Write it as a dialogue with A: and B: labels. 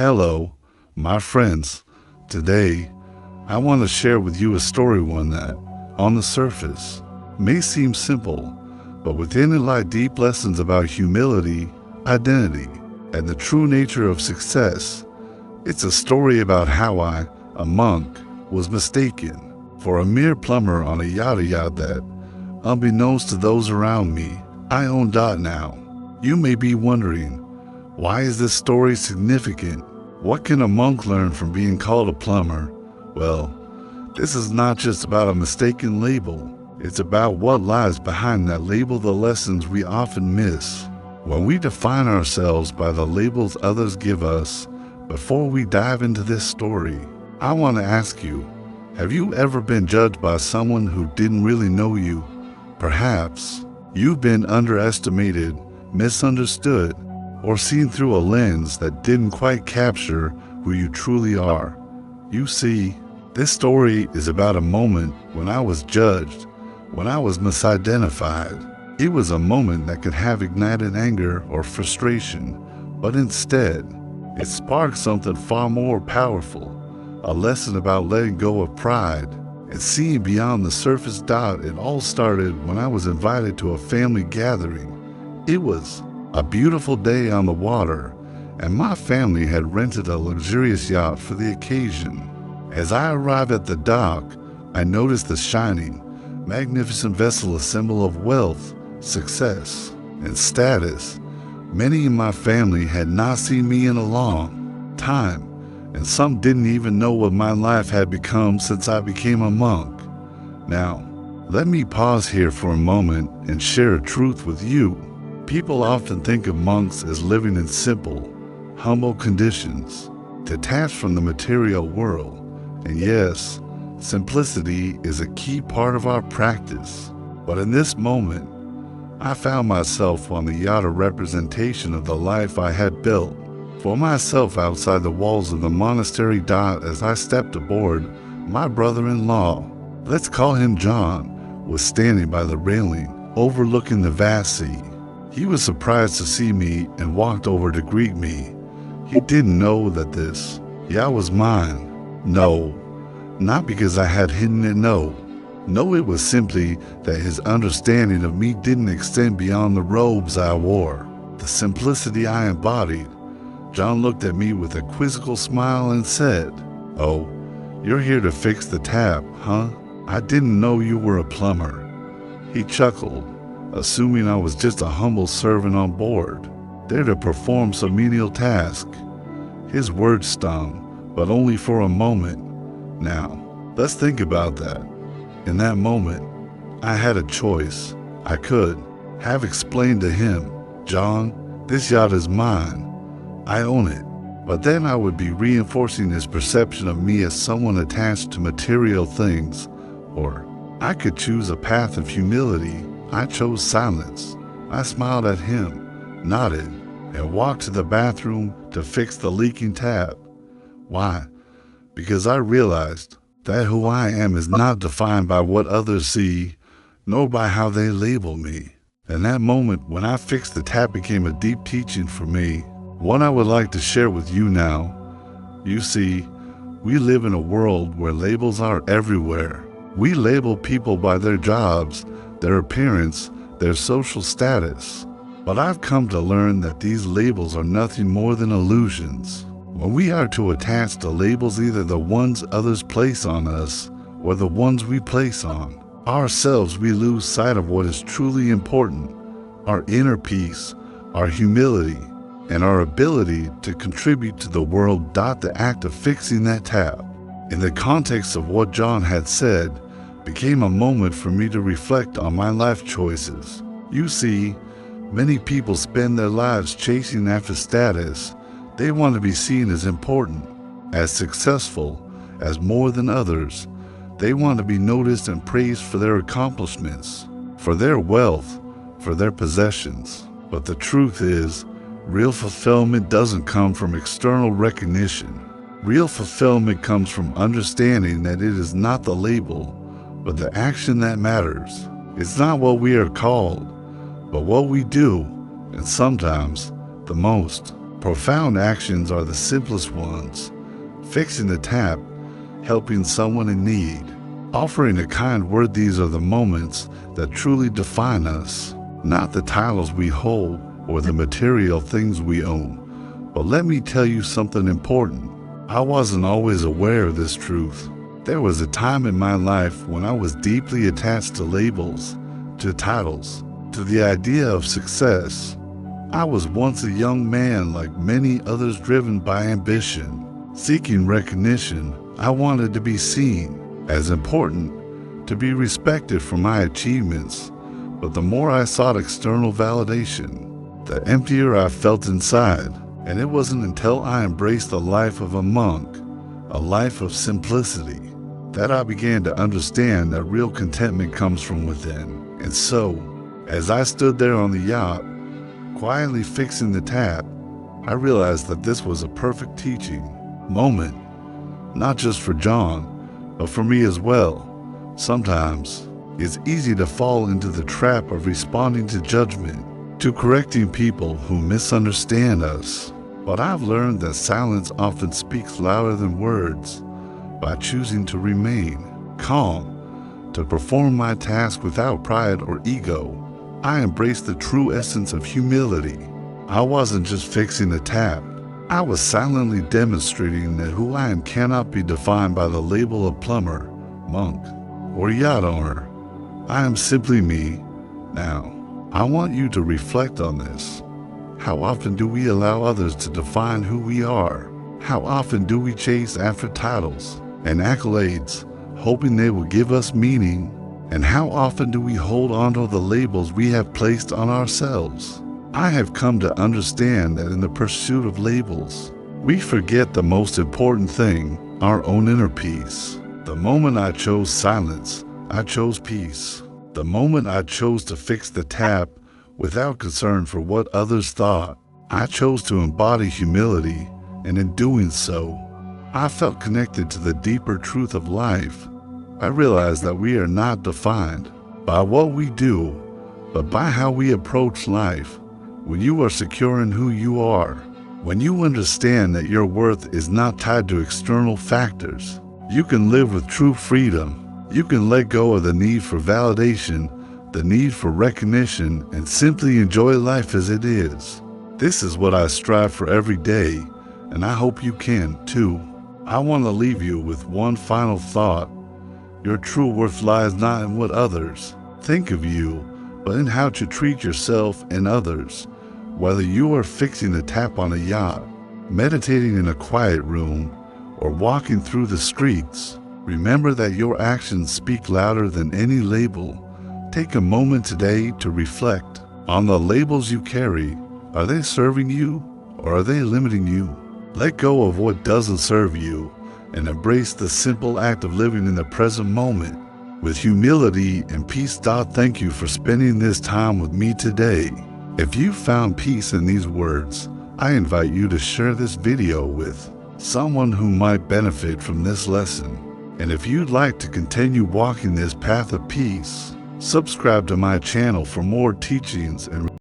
A: Hello, my friends. Today, I want to share with you a story, one that, on the surface, may seem simple, but within it lie deep lessons about humility, identity, and the true nature of success. It's a story about how I, a monk, was mistaken for a mere plumber on a yacht that, unbeknownst to those around me, I own. Now, you may be wondering, why is this story significant? What can a monk learn from being called a plumber? Well, this is not just about a mistaken label. It's about what lies behind that label, the lessons we often miss. When we define ourselves by the labels others give us, before we dive into this story, I want to ask you, have you ever been judged by someone who didn't really know you? Perhaps you've been underestimated, misunderstood, or seen through a lens that didn't quite capture who you truly are. You see, this story is about a moment when I was judged, when I was misidentified. It was a moment that could have ignited anger or frustration, but instead, it sparked something far more powerful, a lesson about letting go of pride and seeing beyond the surface. It all started when I was invited to a family gathering. It was a beautiful day on the water, and my family had rented a luxurious yacht for the occasion. As I arrived at the dock, I noticed the shining, magnificent vessel, a symbol of wealth, success, and status. Many in my family had not seen me in a long time, and some didn't even know what my life had become since I became a monk. Now, let me pause here for a moment and share a truth with you. People often think of monks as living in simple, humble conditions, detached from the material world. And yes, simplicity is a key part of our practice. But in this moment, I found myself on the yacht, a representation of the life I had built for myself outside the walls of the monastery. As I stepped aboard, my brother-in-law, let's call him John, was standing by the railing, overlooking the vast sea. He was surprised to see me and walked over to greet me. He didn't know that this yacht was mine. No, not because I had hidden it, no, it was simply that his understanding of me didn't extend beyond the robes I wore, the simplicity I embodied. John looked at me with a quizzical smile and said, "Oh, you're here to fix the tap, huh? I didn't know you were a plumber." He chuckled, assuming I was just a humble servant on board, there to perform some menial task. His words stung, but only for a moment. Now, let's think about that. In that moment, I had a choice. I could have explained to him, "John, this yacht is mine. I own it." But then I would be reinforcing his perception of me as someone attached to material things. Or I could choose a path of humility. I chose silence. I smiled at him, nodded, and walked to the bathroom to fix the leaking tap. Why? Because I realized that who I am is not defined by what others see, nor by how they label me. And that moment when I fixed the tap became a deep teaching for me, one I would like to share with you now. You see, we live in a world where labels are everywhere. We label people by their jobs, their appearance, their social status. But I've come to learn that these labels are nothing more than illusions. When we are to attach to labels, either the ones others place on us or the ones we place on ourselves, we lose sight of what is truly important, our inner peace, our humility, and our ability to contribute to the world. The act of fixing that tap, in the context of what John had said, became a moment for me to reflect on my life choices. You see, many people spend their lives chasing after status. They want to be seen as important, as successful, as more than others. They want to be noticed and praised for their accomplishments, for their wealth, for their possessions. But the truth is, real fulfillment doesn't come from external recognition. Real fulfillment comes from understanding that it is not the label, but the action that matters. It's not what we are called, but what we do, and sometimes the most. Profound actions are the simplest ones. Fixing the tap, helping someone in need, offering a kind word. These are the moments that truly define us, not the titles we hold or the material things we own. But let me tell you something important. I wasn't always aware of this truth. There was a time in my life when I was deeply attached to labels, to titles, to the idea of success. I was once a young man like many others, driven by ambition, seeking recognition. I wanted to be seen as important, to be respected for my achievements. But the more I sought external validation, the emptier I felt inside. And it wasn't until I embraced the life of a monk, a life of simplicity, that I began to understand that real contentment comes from within. And so, as I stood there on the yacht, quietly fixing the tap, I realized that this was a perfect teaching moment, not just for John, but for me as well. Sometimes, it's easy to fall into the trap of responding to judgment, to correcting people who misunderstand us. But I've learned that silence often speaks louder than words. By choosing to remain calm, to perform my task without pride or ego, I embraced the true essence of humility. I wasn't just fixing the tap. I was silently demonstrating that who I am cannot be defined by the label of plumber, monk, or yacht owner. I am simply me. Now, I want you to reflect on this. How often do we allow others to define who we are? How often do we chase after titles and accolades, hoping they will give us meaning? And how often do we hold on to the labels we have placed on ourselves? I have come to understand that in the pursuit of labels, we forget the most important thing, our own inner peace. The moment I chose silence, I chose peace. The moment I chose to fix the tap without concern for what others thought, I chose to embody humility, and in doing so, I felt connected to the deeper truth of life. I realized that we are not defined by what we do, but by how we approach life. When you are secure in who you are, when you understand that your worth is not tied to external factors, you can live with true freedom. You can let go of the need for validation, the need for recognition, and simply enjoy life as it is. This is what I strive for every day, and I hope you can too. I want to leave you with one final thought. Your true worth lies not in what others think of you, but in how to treat yourself and others. Whether you are fixing the tap on a yacht, meditating in a quiet room, or walking through the streets, remember that your actions speak louder than any label. Take a moment today to reflect on the labels you carry. Are they serving you, or are they limiting you? Let go of what doesn't serve you and embrace the simple act of living in the present moment with humility and peace. Thank you for spending this time with me today. If you found peace in these words, I invite you to share this video with someone who might benefit from this lesson. And if you'd like to continue walking this path of peace, subscribe to my channel for more teachings and